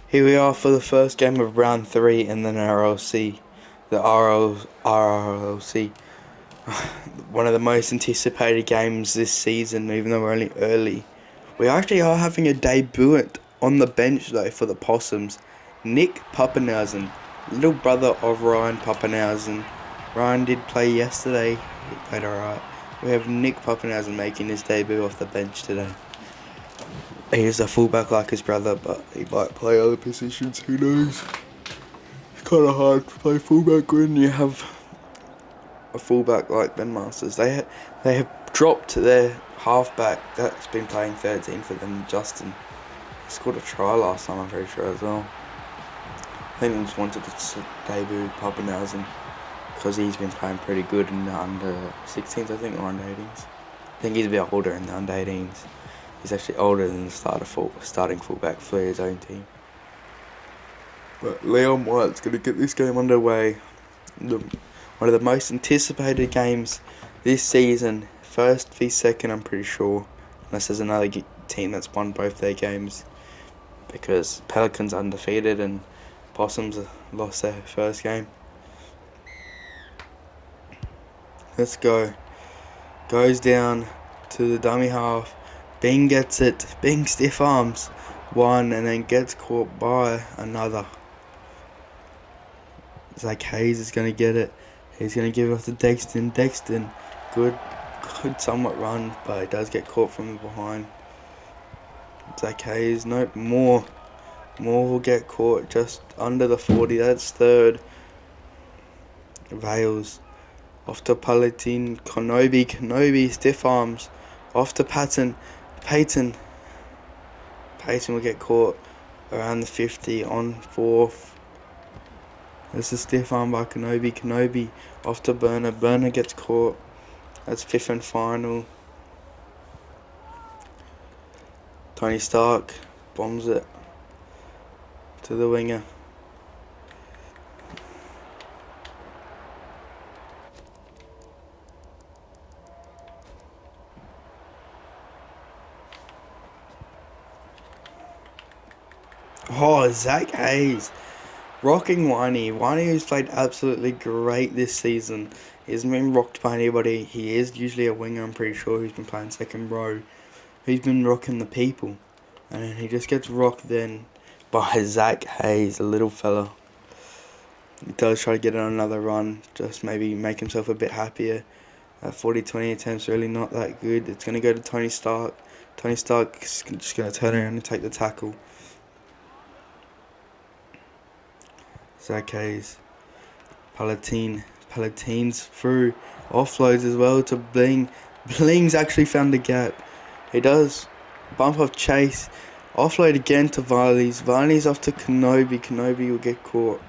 Here we are for the first game of round 3 in the RRLC. The RRLC. One of the most anticipated games this season, even though we're only early. We actually are having a debut on the bench though for the Possums. Nick Pappenhausen, little brother of Ryan Pappenhausen. Ryan did play yesterday, he played alright. We have Nick Pappenhausen making his debut off the bench today. He is a fullback like his brother, but he might play other positions, who knows. It's kind of hard to play fullback when you have a fullback like Ben Masters. They have dropped their halfback that's been playing 13 for them, Justin. He scored a try last time, I'm pretty sure, as well. I think they just wanted to debut Pappenhausen because he's been playing pretty good in the under 16s, I think, or under 18s. I think he's a bit older in the under 18s. He's actually older than the starting fullback for his own team. But Leon White's going to get this game underway. One of the most anticipated games this season. First v second, I'm pretty sure. Unless there's another team that's won both their games. Because Pelicans undefeated and Possums lost their first game. Let's go. Goes down to the dummy half. Bing gets it. Bing stiff arms one and then gets caught by another. Zach Hayes is going to get it. He's going to give it off to Dexton. Dexton, good somewhat run, but he does get caught from behind. Zach Hayes, nope, more will get caught just under the 40. That's third. Vales off to Palatine. Kenobi, stiff arms. Off to Payton. Payton will get caught around the 50 on fourth. There's a stiff arm by Kenobi off to Burner. Burner gets caught. That's fifth and final. Tony Stark bombs it to the winger. Oh, Zach Hayes rocking Winey. Winey, who's played absolutely great this season. He hasn't been rocked by anybody. He is usually a winger, I'm pretty sure. He's been playing second row. He's been rocking the people. And then he just gets rocked then by Zach Hayes, a little fella. He does try to get on another run, just maybe make himself a bit happier. 40-20 attempts really not that good. It's going to go to Tony Stark. Tony Stark's just going to turn around and take the tackle. Zach Hayes. Palatine's through. Offloads as well to Bling. Bling's actually found a gap. He does bump off Chase. Offload again to Varley's. Varley's off to Kenobi. Kenobi will get caught.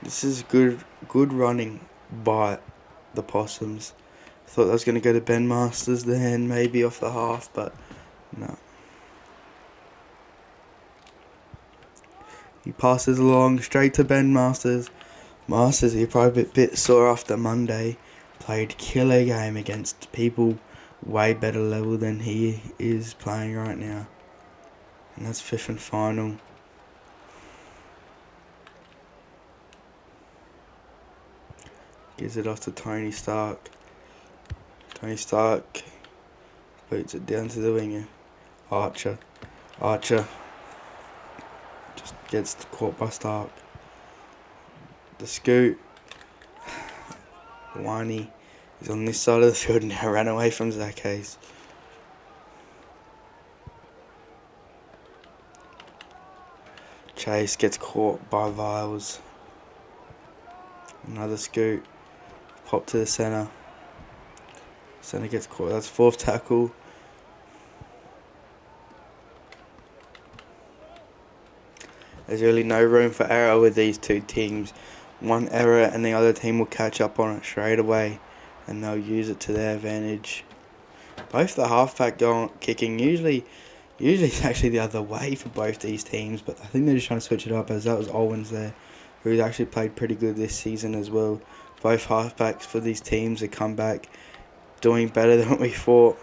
This is good running by the Possums. Thought that was going to go to Ben Masters then, maybe off the half, but no. He passes along straight to Ben Masters. Masters, he probably a bit sore after Monday. Played killer game against people way better level than he is playing right now. And that's fifth and final. Gives it off to Tony Stark. Tony Stark boots it down to the winger. Archer just gets caught by Stark. The scoot. Winey is on this side of the field now. Ran away from Zach Hayes. Chase gets caught by Viles. Another scoot. Pop to the centre. Centre gets caught. That's fourth tackle. There's really no room for error with these two teams. One error and the other team will catch up on it straight away and they'll use it to their advantage. Both the halfback kicking usually it's actually the other way for both these teams, but I think they're just trying to switch it up as that was Owens there, who's actually played pretty good this season as well. Both halfbacks for these teams have come back doing better than we thought.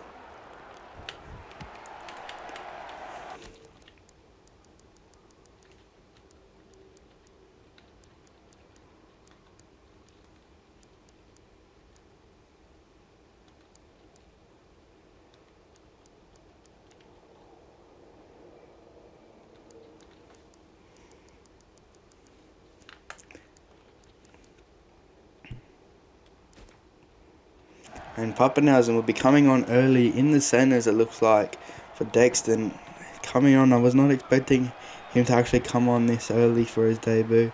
And Pappenhausen will be coming on early in the centres, it looks like, for Dexton. Coming on, I was not expecting him to actually come on this early for his debut.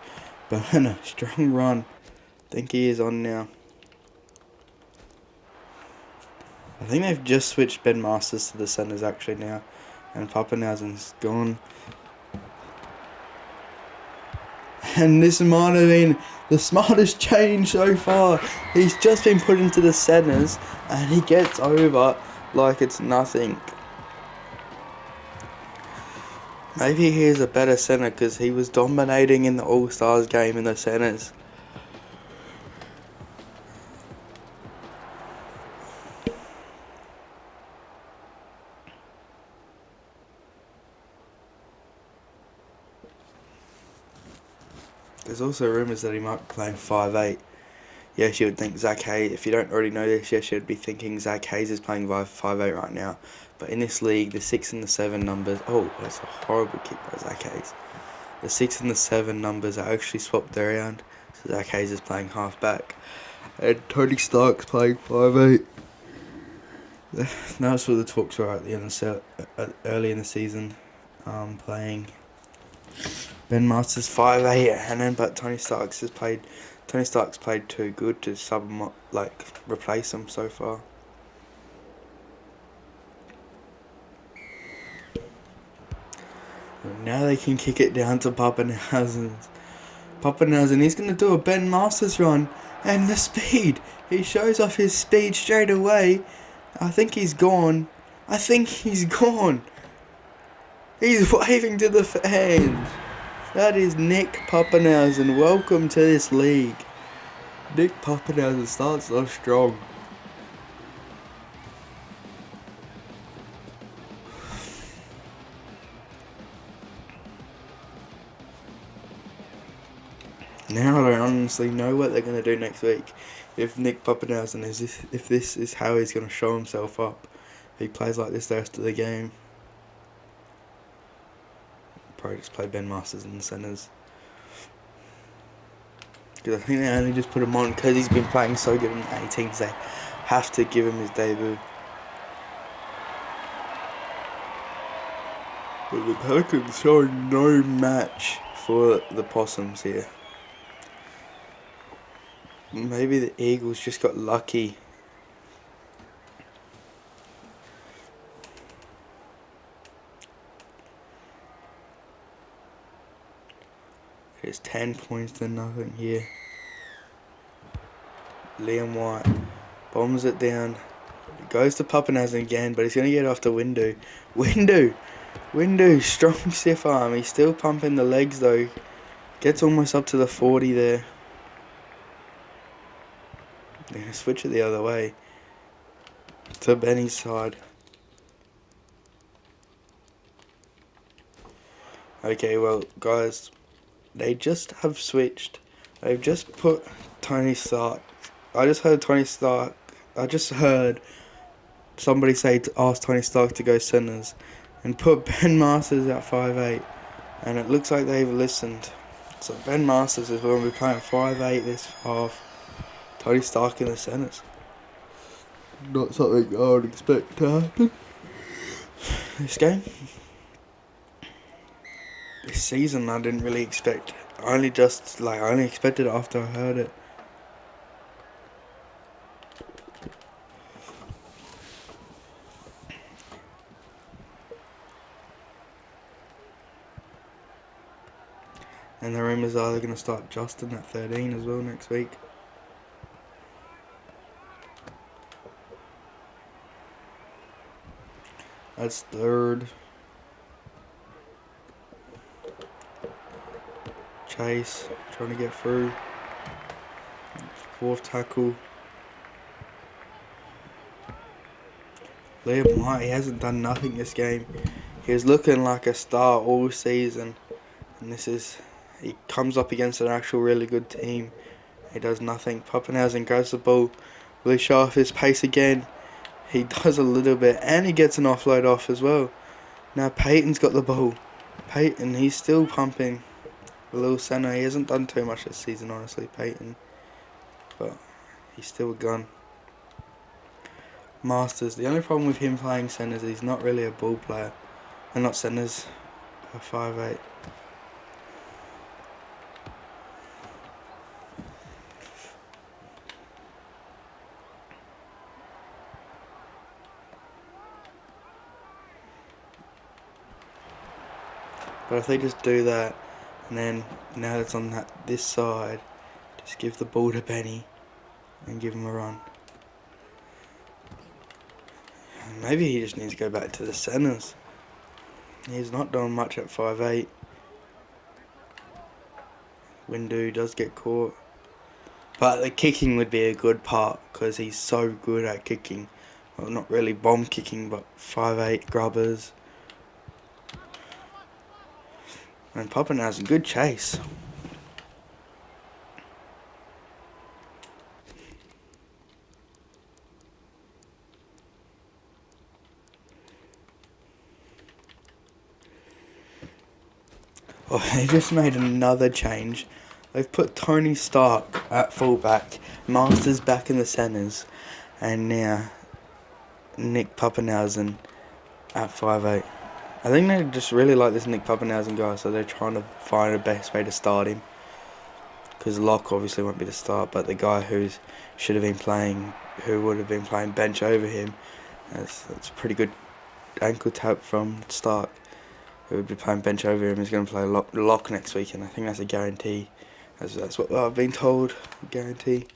But a strong run. I think he is on now. I think they've just switched Ben Masters to the centres actually now. And Pappenhausen's gone. And this might have been the smartest change so far. He's just been put into the centres and he gets over like it's nothing. Maybe he is a better centre because he was dominating in the All-Stars game in the centres. There's also rumours that he might be playing 5'8". Yes, you would think Zach Hayes, if you don't already know this, yes, you'd be thinking Zach Hayes is playing 5'8" right now. But in this league, the 6 and the 7 numbers, oh, that's a horrible kick by Zach Hayes. The 6 and the 7 numbers are actually swapped around, so Zach Hayes is playing half back. And Tony Stark's playing 5'8". That's what the talks were at the end of early in the season, playing Ben Masters 5'8", and then but Tony Stark's played too good to replace him so far. And now they can kick it down to Pappenhausen. Pappenhausen, he's going to do a Ben Masters run, and the speed. He shows off his speed straight away. I think he's gone. He's waving to the fans. That is Nick Pappenhausen. Welcome to this league. Nick Pappenhausen starts off strong. Now I don't honestly know what they're going to do next week. If Nick Pappenhausen if this is how he's going to show himself up. If he plays like this the rest of the game. Probably just play Ben Masters in the centres. Because I think they only just put him on because he's been playing so good in the 18s. They have to give him his debut. But the Pelicans showing no match for the Possums here. Maybe the Eagles just got lucky. It's 10 points to nothing here. Liam White bombs it down. Goes to Pappenhausen again, but he's going to get off to Windu, strong stiff arm. He's still pumping the legs though. Gets almost up to the 40 there. They're going to switch it the other way. To Benny's side. Okay, well, guys, they just have switched. They've just put Tony Stark. I just heard somebody ask Tony Stark to go centres and put Ben Masters at 5'8", and it looks like they've listened. So Ben Masters is going to be playing 5'8" this half. Tony Stark in the centres. Not something I would expect to happen this game. This season I didn't really expect. I only expected it after I heard it. And the rumours are they're going to start Justin at 13 as well next week. That's third. Chase trying to get through. Fourth tackle. Liam White, he hasn't done nothing this game. He was looking like a star all season. And he comes up against an actual really good team. He does nothing. Pappenhausen goes the ball. Will he show off his pace again? He does a little bit. And he gets an offload off as well. Now Peyton's got the ball. Peyton, he's still pumping. A little centre. He hasn't done too much this season, honestly, Peyton. But he's still a gun. Masters. The only problem with him playing centres is he's not really a ball player. And not centres. A 5'8". But if they just do that, and then now it's on this side, just give the ball to Benny and give him a run. And maybe he just needs to go back to the centres. He's not doing much at 5'8". Windu does get caught. But the kicking would be a good part because he's so good at kicking. Well, not really bomb kicking, but 5'8" grubbers. And Poppin has a good chase. Oh, they just made another change. They've put Tony Stark at fullback, Masters back in the centres, and now Nick Pappenhausen at 5'8". I think they just really like this Nick Pappenhausen guy, so they're trying to find the best way to start him. Because Locke obviously won't be the start, but the guy who should have been playing, who would have been playing bench over him, that's a pretty good ankle tap from Stark. Who would be playing bench over him is going to play Locke next week, and I think that's a guarantee. That's what I've been told, guarantee.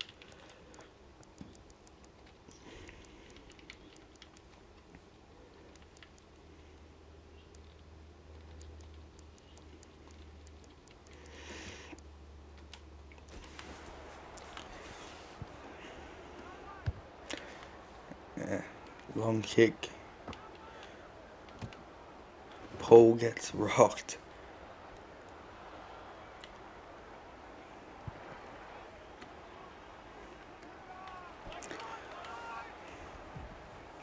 Yeah, long kick. Paul gets rocked.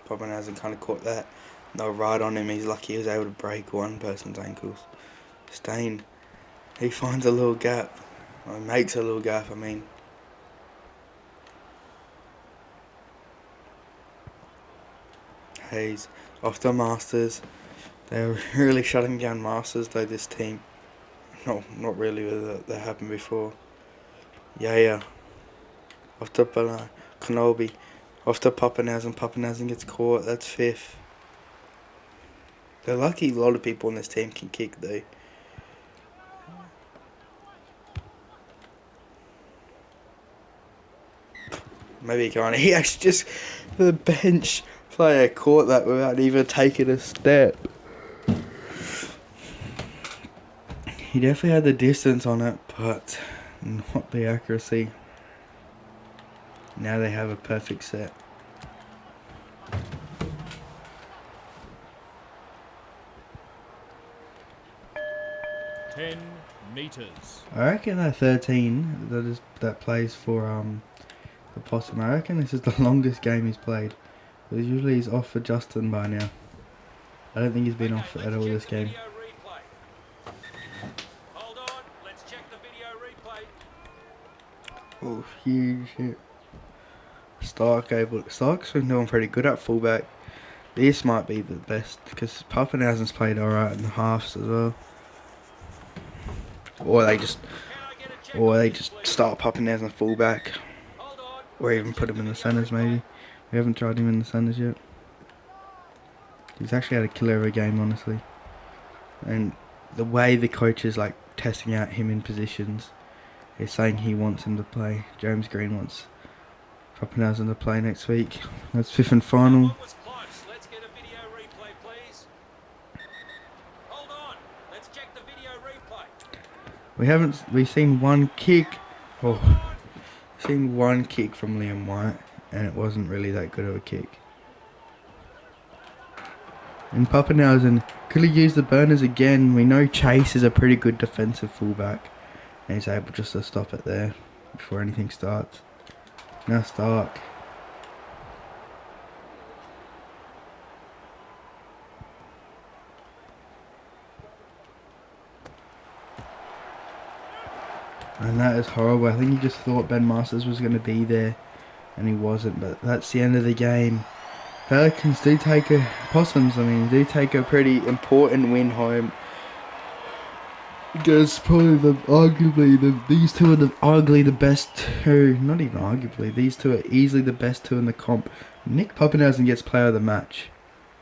Poppin hasn't kind of caught that. No ride on him. He's lucky he was able to break one person's ankles. Stain. He finds a little gap. Or makes a little gap, I mean. Hayes. Off to Masters. They're really shutting down Masters though, this team. No, not really. That happened before. Yeah. Off to Kenobi. Off to Pappenhausen. Pappenhausen gets caught. That's 5th. They're lucky a lot of people on this team can kick though. Maybe he can't. He actually just, the bench player caught that without even taking a step. He definitely had the distance on it, but not the accuracy. Now they have a perfect set. meters. I reckon that 13 that plays for the Possum. I reckon this is the longest game he's played. Because usually he's off for Justin by now. I don't think he's been off at all this game. Hold on, let's check the video replay. Oh, huge hit. Stark's been doing pretty good at fullback. This might be the best because Pappenhausen's played alright in the halves as well. Or they just start Pappenhausen fullback. Or even put him in the centres maybe. We haven't tried him in the centres yet. He's actually had a killer of a game, honestly. And the way the coach is like testing out him in positions is saying he wants him to play. James Green wants Pappenhausen to play next week. That's 5th and final. Let's get a video replay, please. Hold on, let's check the video replay. We've seen one kick. Seen one kick from Liam White, and it wasn't really that good of a kick. And Pappenhausen could have used the burners again. We know Chase is a pretty good defensive fullback, and he's able just to stop it there before anything starts. Now Stark. And that is horrible. I think he just thought Ben Masters was going to be there, and he wasn't. But that's the end of the game. Pelicans do take a Possums. I mean, do take a pretty important win home. Because probably these two are arguably the best two. Not even arguably, these two are easily the best two in the comp. Nick Pappenhausen gets player of the match.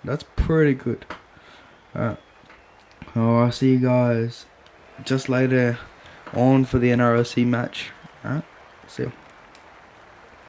That's pretty good. Alright. Oh, I'll see you guys just later on for the NRLC match. Alright. See you.